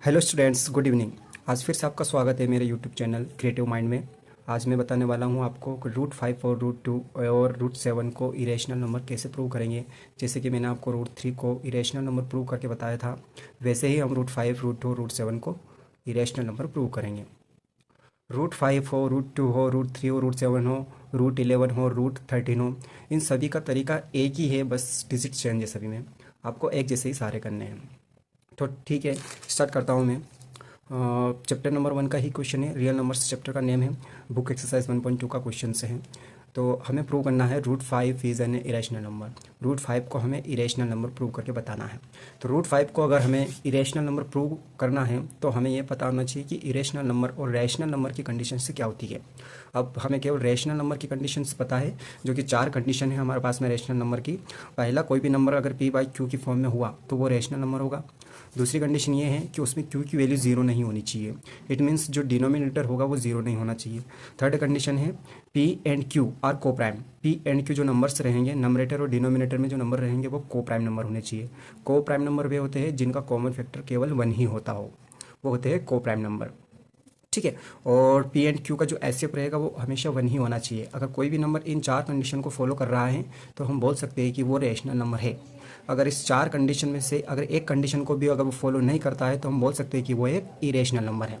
Hello students, good evening. आज फिर से आपका स्वागत है मेरे यूट्यूब चैनल क्रिएटिव माइंड में। आज मैं बताने वाला हूं आपको √5 और √2 और √7 को इरेशनल नंबर कैसे प्रूव करेंगे। जैसे कि मैंने आपको √3 को इरेशनल नंबर प्रूव करके बताया था, वैसे ही हम √5, √2, √7 को इरेशनल नंबर प्रूव करेंगे। √5 हो, √2 हो, √3 हो, √7 हो, √11 हो, √13 हो, इन सभी का तरीका एक ही है, बस डिजिट चेंज है सभी में। आपको एक जैसे ही सारे करने हैं। तो ठीक है, स्टार्ट करता हूँ मैं। चैप्टर नंबर 1 का ही क्वेश्चन है। रियल नंबर्स चैप्टर का नेम है। बुक एक्सरसाइज 1.2 का क्वेश्चन से है। तो हमें प्रूव करना है √5 इज़ एन इरेशनल नंबर। √5 को हमें इरेशनल नंबर प्रूव करके बताना है। तो √5 को अगर हमें इरेशनल नंबर प्रूव करना है तो हमें ये पता होना चाहिए कि इरेशनल नंबर और रैशनल नंबर की कंडीशन से क्या होती है। अब हमें केवल रैशनल नंबर की कंडीशन पता है, जो कि 4 कंडीशन है हमारे पास में रैशनल नंबर की। पहला, कोई भी नंबर अगर p/q की फॉर्म में हुआ तो वो रैशनल नंबर होगा। दूसरी कंडीशन ये है कि उसमें q की वैल्यू ज़ीरो नहीं होनी चाहिए। इट मीन्स जो डिनोमिनेटर होगा वो ज़ीरो नहीं होना चाहिए। थर्ड कंडीशन है p एंड q आर को प्राइम। p एंड q जो नंबर्स रहेंगे, नंबरेटर और डिनोमिनेटर में जो नंबर रहेंगे वो को प्राइम नंबर होने चाहिए। को प्राइम नंबर वे होते हैं जिनका कॉमन फैक्टर केवल 1 ही होता हो, वो होते हैं को प्राइम नंबर। ठीक है। और पी एंड क्यू का जो एसएफ रहेगा वो हमेशा 1 ही होना चाहिए। अगर कोई भी नंबर इन 4 कंडीशन को फॉलो कर रहा है तो हम बोल सकते हैं कि वो रेशनल नंबर है। अगर इस 4 कंडीशन में से अगर एक कंडीशन को भी अगर वो फॉलो नहीं करता है तो हम बोल सकते हैं कि वो एक इरेशनल नंबर है।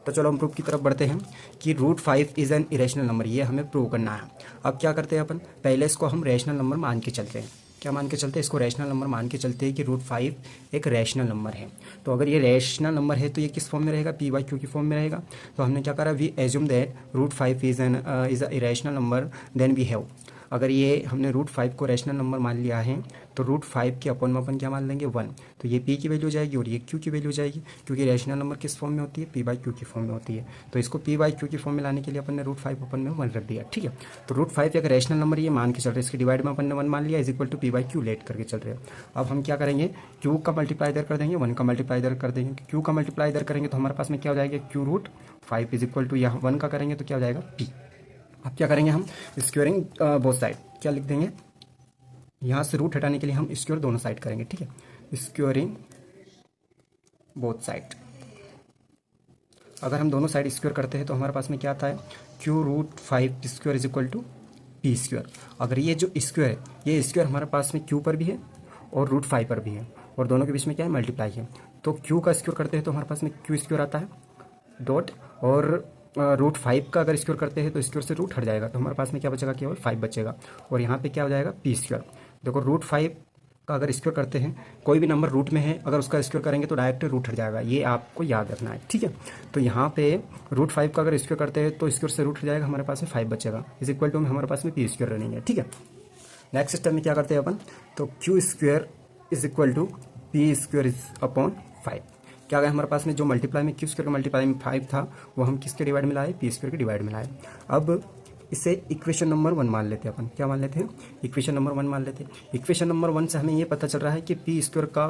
तो चलो हम प्रूफ की तरफ बढ़ते हैं कि √5 इज़ एन इरेशनल नंबर। ये हमें प्रूव करना है। अब क्या करते हैं अपन, पहले इसको हम रैशनल नंबर मान के चलते हैं। क्या मान के चलते हैं? इसको रैशनल नंबर मान के चलते हैं कि √5 एक रैशनल नंबर है। तो अगर ये रैशनल नंबर है तो ये किस फॉर्म में रहेगा? p/q की फॉर्म में रहेगा। तो हमने क्या करा, we assume that √5 is a irrational number, then we have. अगर ये हमने √5 को रैशनल नंबर मान लिया है तो √5 के अपॉन में अपन क्या मान लेंगे? 1। तो ये p की वैल्यू जाएगी और ये q की वैल्यू जाएगी, क्योंकि रैशनल नंबर किस फॉर्म में होती है? p/q की फॉर्म में होती है। तो इसको p/q की फॉर्म में लाने के लिए अपन ने √5 अपन में 1 रख दिया। ठीक है। तो √5 एक रैशनल नंबर ये मान के चल रहे हैं, इसके डिवाइड में अपन ने 1 मान लिया, is equal to p/q late करके चल रहे हैं। अब हम क्या करेंगे, q का मल्टीप्लाई इधर कर देंगे, 1 का मल्टीप्लाई इधर कर देंगे। q का मल्टीप्लाई इधर करेंगे तो हमारे पास में क्या हो जाएगा? q√5 इज इक्वल टू, यहाँ 1 का करेंगे तो क्या हो जाएगा? p। अब क्या करेंगे हम, स्क्वेयरिंग बोथ साइड। क्या लिख देंगे, यहाँ से रूट हटाने के लिए हम स्क्वेयर दोनों साइड करेंगे। ठीक है, स्क्वेयरिंग बोथ साइड। अगर हम दोनों साइड स्क्वेयर करते हैं तो हमारे पास में क्या आता है? q√5 square is equal to p square. अगर ये जो स्क्वेयर है, ये स्क्वेयर हमारे पास में q पर भी है और √5 पर भी है, और दोनों के बीच में क्या है? मल्टीप्लाई है। तो q का स्क्वेयर करते हैं तो हमारे पास में q स्क्वेयर आता है डॉट, और √5 का अगर स्क्वेयर करते हैं तो स्क्वेयर से रूट हट जाएगा, तो हमारे पास में क्या बचेगा? केवल 5 बचेगा। और यहाँ पे क्या हो जाएगा? p square. देखो, √5 का अगर स्क्वेयर करते हैं, कोई भी नंबर रूट में है, अगर उसका स्क्वेयर करेंगे तो डायरेक्ट रूट हट जाएगा, ये आपको याद रखना है। ठीक है। तो यहाँ पे √5 का अगर स्क्वेयर करते हैं तो स्क्वेयर से रूट हट जाएगा, हमारे पास में 5 बचेगा, इज इक्वल टू हमारे पास में p स्क्वेयर रनिंग है। ठीक है। नेक्स्ट स्टेप में क्या करते हैं अपन, तो q square is equal to p square is upon 5। क्या गया हमारे पास में, जो मल्टीप्लाई में q स्क्वेयर का मल्टीप्लाई में 5 था वो हम किसके डिवाइड में लाए? p स्क्वेयर के डिवाइड में लाए। अब इसे इक्वेशन नंबर 1 मान लेते हैं अपन। क्या मान लेते हैं? इक्वेशन नंबर 1 मान लेते हैं। इक्वेशन नंबर 1 से हमें ये पता चल रहा है कि p स्क्वेयर का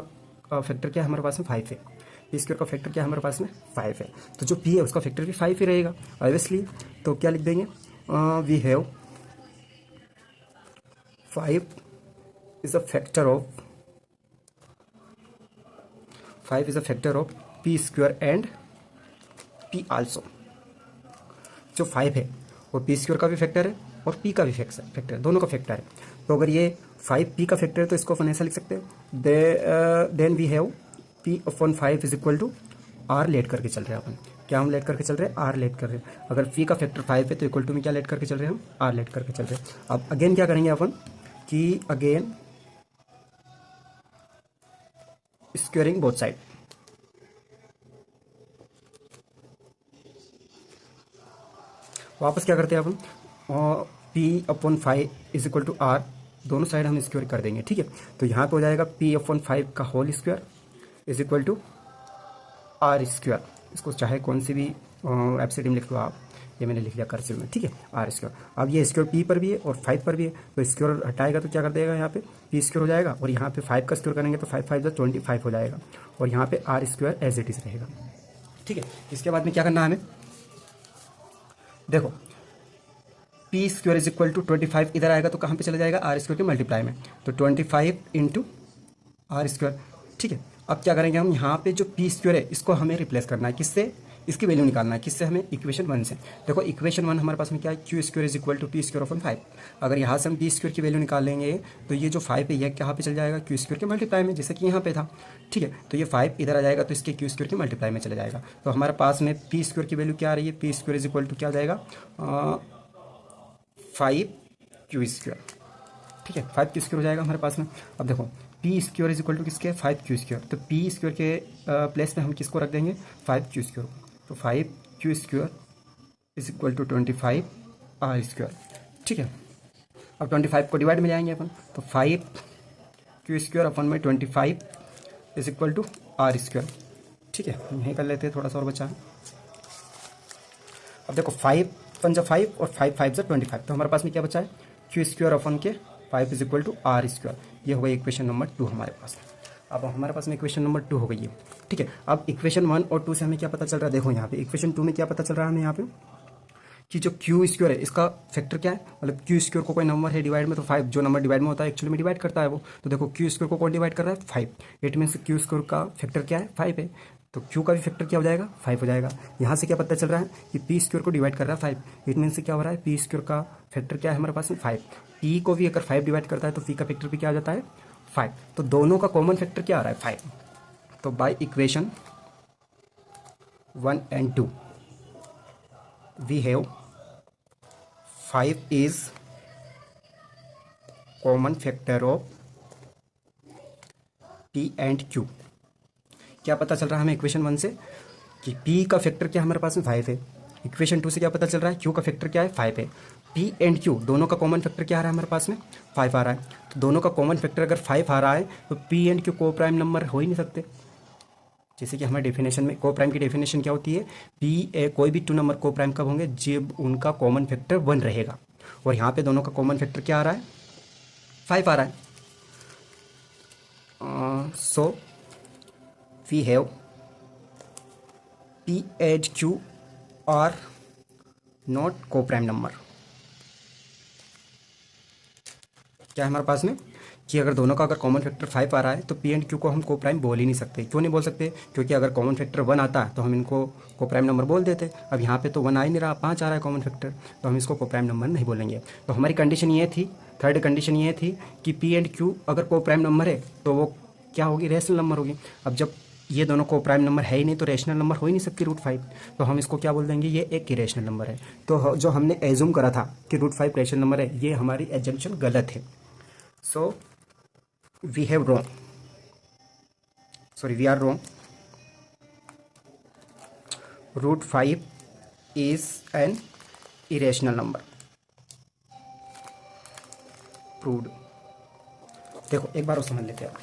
फैक्टर क्या है हमारे पास में? 5 है। p स्क्वेयर का फैक्टर क्या है हमारे पास में? 5 है। तो जो p है उसका फैक्टर भी 5 ही रहेगा ऑब्वियसली। तो क्या लिख देंगे, we have 5 is a factor of 5 is a factor of p square and p also। जो 5 है वो p स्क्वायर का भी फैक्टर है और p का भी फैक्टर है, दोनों का फैक्टर है। तो अगर ये 5p का फैक्टर है तो इसको अपन ऐसा लिख सकते हैं, then we have p upon 5 is equal to r let करके चल रहे हैं अपन। क्या हम लेट करके चल रहे हैं? r लेट कर रहे हैं। अगर p का फैक्टर 5 है तो इक्वल टू में क्या लेट करके चल रहे हैं? हम r लेट करके चल रहे हैं। अब अगेन क्या करेंगे अपन कि अगेन स्क्वेयरिंग बोथ साइड। वापस क्या करते हैं अपन, p/5 is equal to r, दोनों साइड हम स्क्वेयर कर देंगे। ठीक है। तो यहाँ पे हो जाएगा p/5 का whole square is equal to r square. इसको चाहे कौन सी भी एब्सिड में लिख लो आप, ये मैंने लिख लिया कर्सिव में। ठीक है, r स्क्वायर। अब ये स्क्वायर p पर भी है और 5 पर भी है, तो स्क्वायर हटाएगा तो क्या कर देगा? यहाँ पे p स्क्वायर हो जाएगा, और यहाँ पे 5 का स्क्वायर करेंगे तो 5 5 25 हो जाएगा, और यहाँ पे r square as it is रहेगा। ठीक है। इसके बाद में क्या करना है हमें, देखो p square is equal to 25 इधर आएगा तो कहाँ पे चला जाएगा? r स्क्वायर के मल्टीप्लाई में, तो 25 इंटू r स्क्वायर। ठीक है। अब क्या करेंगे हम, यहाँ पे जो पी स्क्वायर है इसको हमें रिप्लेस करना है, किससे, इसकी वैल्यू निकालना है, किससे, हमें इक्वेशन 1 से। देखो इक्वेशन 1 हमारे पास में क्या है, Q square is equal to P square upon 5। अगर यहाँ से हम पी स्क्वायर की वैल्यू निकालेंगे तो ये जो 5 है ये कहाँ पे चल जाएगा, क्यू स्क्वायर के मल्टीप्लाई में, जैसे कि यहाँ पे था। ठीक है, तो ये 5 इधर आ जाएगा तो इसके क्यू स्क्वायर के मल्टीप्लाई में चला जाएगा। तो हमारे पास में पी स्क्वायर की वैल्यू क्या आ रही है, P square is equal to क्या आ जाएगा, 5 क्यू स्क्वायर। ठीक है, 5 क्यू स्क्वायर हो जाएगा हमारे पास में। अब देखो P square is equal to किसके, 5 क्यू स्क्वायर, तो पी स्क्वायर के प्लेस में हम किसको रख देंगे, 5 क्यू स्क्वायर। तो 5 Q square is equal to 25 R square. ठीक है, अब 25 को डिवाइड में जाएंगे अपन, तो 5 क्यू स्क्वायर अपन में 25 is equal to R square. ठीक है, यहीं कर लेते हैं, थोड़ा सा और बचा है। अब देखो 5 5 5 और 5 5 25, तो हमारे पास में क्या बचा है, क्यू स्क्वायर अपन के 5 is equal to R square. ये हो गई इक्वेशन नंबर 2 हमारे पास। अब हमारे पास में इक्वेशन नंबर 2 हो गई है। ठीक है, अब इक्वेशन 1 और 2 से हमें क्या पता चल रहा है, देखो यहाँ पे इक्वेशन 2 में क्या पता चल रहा है हमें यहाँ पे, कि जो क्यू स्क्वायर है इसका फैक्टर क्या है, मतलब क्यू स्क्वायर को कोई नंबर है डिवाइड में, तो 5 जो नंबर डिवाइड में होता है एक्चुअली में डिवाइड करता है वो। तो देखो क्यू स्क्वायर को कौन डिवाइड कर रहा है, 5। इट मीन्स क्यू स्क्वायर का फैक्टर क्या है, 5 है, तो क्यू का भी फैक्टर क्या हो जाएगा, 5 हो जाएगा। यहाँ से क्या पता चल रहा है कि पी स्क्वायर को डिवाइड कर रहा है 5। इट मीन्स क्या हो रहा है, पी स्क्वायर का फैक्टर क्या है हमारे पास में, 5। पी को भी अगर 5 डिवाइड करता है तो पी का फैक्टर भी क्या आ जाता है, 5। तो दोनों का कॉमन फैक्टर क्या आ रहा है, 5। तो by equation 1 and 2 we have 5 is common factor of P and Q। क्या पता चल रहा है हमें इक्वेशन 1 से कि P का फैक्टर क्या हमारे पास में 5 है। इक्वेशन 2 से क्या पता चल रहा है, Q का फैक्टर क्या है, 5 है। P एंड Q दोनों का कॉमन फैक्टर क्या आ रहा है हमारे पास में, 5 आ रहा है। तो दोनों का कॉमन फैक्टर अगर 5 आ रहा है तो P एंड Q को प्राइम नंबर हो ही नहीं सकते। जैसे कि हमारे डेफिनेशन में को प्राइम की डेफिनेशन क्या होती है, कोई भी 2 नंबर को प्राइम कब होंगे, जब उनका कॉमन फैक्टर 1 रहेगा। और यहाँ पे दोनों का कॉमन फैक्टर क्या आ रहा है, 5 आ रहा है। So we have P and Q are not coprime number. क्या है हमारे पास में कि अगर दोनों का अगर कॉमन फैक्टर 5 आ रहा है तो P एंड Q को हम को प्राइम बोल ही नहीं सकते। क्यों नहीं बोल सकते, क्योंकि अगर कॉमन फैक्टर 1 आता है तो हम इनको को प्राइम नंबर बोल देते। अब यहाँ पे तो 1 आ ही नहीं रहा, 5 आ रहा है कॉमन फैक्टर, तो हम इसको को प्राइम नंबर नहीं बोलेंगे। तो हमारी कंडीशन ये थी, थर्ड कंडीशन ये थी कि P एंड Q अगर को प्राइम नंबर है तो वो क्या होगी, रेशनल नंबर होगी। अब जब ये दोनों को प्राइम नंबर है ही नहीं तो रेशनल नंबर हो ही नहीं सकती √5, तो हम इसको क्या बोल देंगे, ये एक इरेशनल नंबर है। तो जो हमने एज्यूम करा था कि √5 रेशनल नंबर है, ये हमारी एजम्पशन गलत है। सो we are wrong, √5 is an irrational number proved। देखो एक बार और समझ लेते हैं,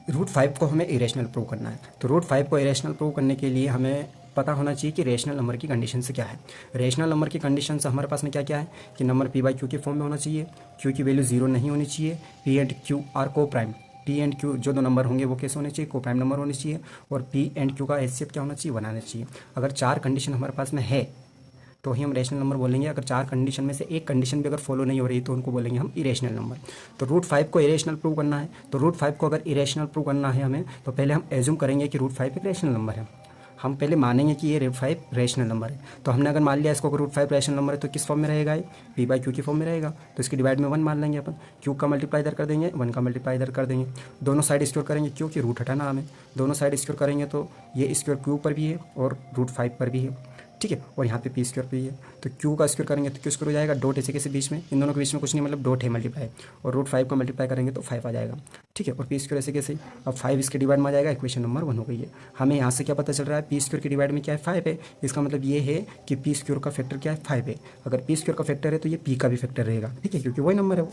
√5 को हमें इरेशनल प्रूव करना है। तो √5 को इरेशनल प्रूव करने के लिए हमें पता होना चाहिए कि रेशनल नंबर की कंडीशन से क्या है। रेशनल नंबर की कंडीशन से हमारे पास में क्या क्या है कि नंबर P/Q के फॉर्म में होना चाहिए, Q की वैल्यू 0 नहीं होनी चाहिए, P एंड Q आर को प्राइम। P एंड Q जो 2 नंबर होंगे वो कैसे होने चाहिए, को प्राइम नंबर होने चाहिए, और P एंड Q का हैसियत क्या होना चाहिए, बनाना चाहिए। अगर 4 कंडीशन हमारे पास में है तो ही हम रेशनल नंबर बोलेंगे। अगर 4 कंडीशन में से एक कंडीशन भी अगर फॉलो नहीं हो रही तो उनको बोलेंगे हम इरेशनल नंबर। तो √5 को इरेशनल प्रूव करना है, तो √5 को अगर इरेशनल प्रूव करना है हमें, तो पहले हम एज्यूम करेंगे कि √5 एक रेशनल नंबर है। हम पहले मानेंगे कि ये √5 रेशनल नंबर है। तो हमने अगर मान लिया इसको √5 रेशनल नंबर है तो किस फॉर्म में रहेगा, ये P/Q की फॉर्म में रहेगा। तो इसकी डिवाइड में 1 मान लेंगे अपन, Q का मल्टीप्लाई इधर कर देंगे, 1 का मल्टीप्लाई इधर कर देंगे, दोनों साइड स्क्वायर करेंगे, क्योंकि रूट हटाना हमें, दोनों साइड स्क्वायर करेंगे तो ये स्क्वायर Q पर भी है और √5 पर भी है। ठीक है, और यहाँ पे P स्क्वायर पे ही है, तो Q का स्क्वायर करेंगे तो Q स्क्वायर हो जाएगा, डॉट ऐसे कैसे बीच में, इन दोनों के बीच में कुछ नहीं, मतलब डॉट है मल्टीप्लाई, और √5 को मल्टीप्लाई करेंगे तो 5 आ जाएगा। ठीक है, और P स्क्वायर ऐसे कैसे, अब 5 इसके डिवाइड में आ जाएगा, इक्वेशन नंबर 1 हो गई है। हमें यहाँ से क्या पता चल रहा है, P स्क्वायर की डिवाइड में क्या है, 5 है। इसका मतलब ये है कि P स्क्वायर का फैक्टर क्या है, 5 है। अगर P स्क्वायर का फैक्टर है तो ये P का भी फैक्टर रहेगा। ठीक है, क्योंकि वही नंबर है वो।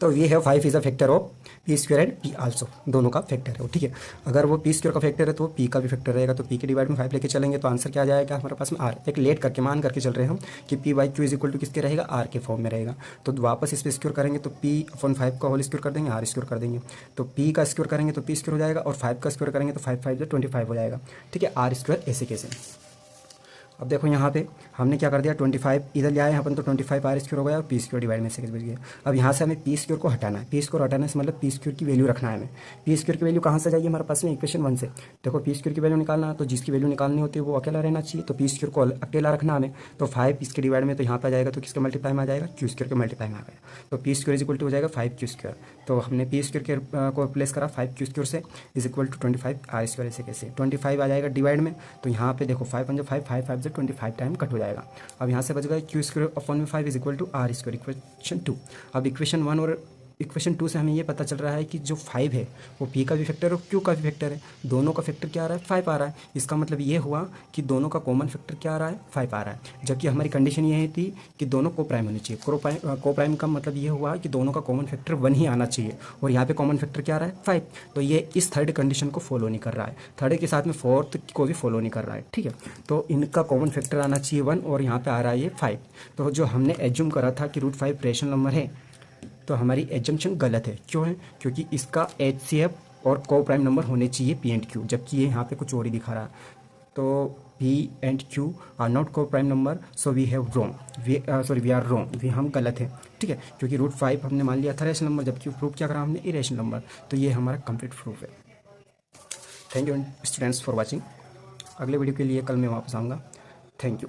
तो ये है 5 is a factor of P square and P also, दोनों का फैक्टर है वो। ठीक है, अगर वो P स्क्वायर का फैक्टर है तो वो P का भी फैक्टर रहेगा। तो P के डिवाइड में 5 लेके चलेंगे तो आंसर क्या आ जाएगा हमारे पास में, R। एक लेट करके मान करके चल रहे हैं हम कि P/Q इज इक्वल टू किसके रहेगा, R के फॉर्म में रहेगा। तो वापस इस पर स्क्वायर करेंगे तो P/5 का होल स्क्वायर कर देंगे, R स्क्वायर कर देंगे। तो P का स्क्वायर करेंगे तो P स्क्वायर हो जाएगा, और 5 का स्क्वायर करेंगे तो 5 5 25 हो जाएगा। ठीक है, R स्क्वायर ऐसे कैसे। अब देखो यहाँ पे हमने क्या कर दिया, 25 इधर ले आए अपन तो 25 आर स्क्वायर हो गया और पी स्क्वायर डिवाइड में 6 बच गया। अब यहाँ से हमें पी स्क्वायर को हटाना है, पी स्क्वायर हटाने से मतलब पी स्क्वायर की वैल्यू रखना है हमें। पी स्क्वायर की वैल्यू कहाँ से जाएगी हमारे पास में, इक्वेशन 1 से। देखो पी स्क्वायर की वैल्यू निकालना, तो जिसकी वैल्यू निकालनी होती है वो अकेला रहना चाहिए, तो पी स्क्वायर को अकेला रखना हमें। तो 5 इसके डिवाइड में तो यहाँ पर आ जाएगा, तो किसके मल्टीप्लाई में आ जाएगा, क्यू स्क्वायर के मल्टीप्लाई में आ गया। तो P square is equal to हो जाएगा 5 क्यू स्क्वायर। तो हमने पी स्क्वायर को रिप्लेस करा 5 क्यू स्क्वायर से, is equal to 25 R square. ऐसे कैसे 25 आ जाएगा डिवाइड में, तो यहाँ पे देखो 5 5 5 5 से 25 टाइम कट हो जाएगा। अब यहाँ से बच गया क्यू स्क्वायर अपॉन में 5 is equal to R square, equation 2। अब इक्वेशन 1 और इक्वेशन 2 से हमें ये पता चल रहा है कि जो 5 है वो पी का भी फैक्टर और क्यू का भी फैक्टर है। दोनों का फैक्टर क्या आ रहा है, 5 आ रहा है। इसका मतलब ये हुआ कि दोनों का कॉमन फैक्टर क्या आ रहा है, 5 आ रहा है। जबकि हमारी कंडीशन ये थी कि दोनों को प्राइम होनी चाहिए। को प्राइम का मतलब ये हुआ कि दोनों का कॉमन फैक्टर 1 ही आना चाहिए, और यहाँ पे कॉमन फैक्टर क्या आ रहा है, 5। तो ये इस थर्ड कंडीशन को फॉलो नहीं कर रहा है, थर्ड के साथ में फोर्थ को भी फॉलो नहीं कर रहा है, ठीक है। तो इनका कॉमन फैक्टर आना चाहिए 1, और यहाँ पे आ रहा है ये 5। तो जो हमने एज्यूम करा था कि √5 रेशनल नंबर है, तो हमारी एजम्पशन गलत है। क्यों है, क्योंकि इसका HCF और को प्राइम नंबर होने चाहिए P एंड Q, जबकि ये यहाँ पे कुछ और ही दिखा रहा है। तो P and Q are not coprime number, so we have wrong, we are wrong, we हम गलत है, ठीक है। क्योंकि √5 हमने मान लिया था रेशनल नंबर, जबकि प्रूफ क्या करा हमने, इरेशनल नंबर। तो ये हमारा कंप्लीट प्रूफ है। Thank you students for watching. अगले वीडियो के लिए कल मैं वापस आऊँगा। Thank you.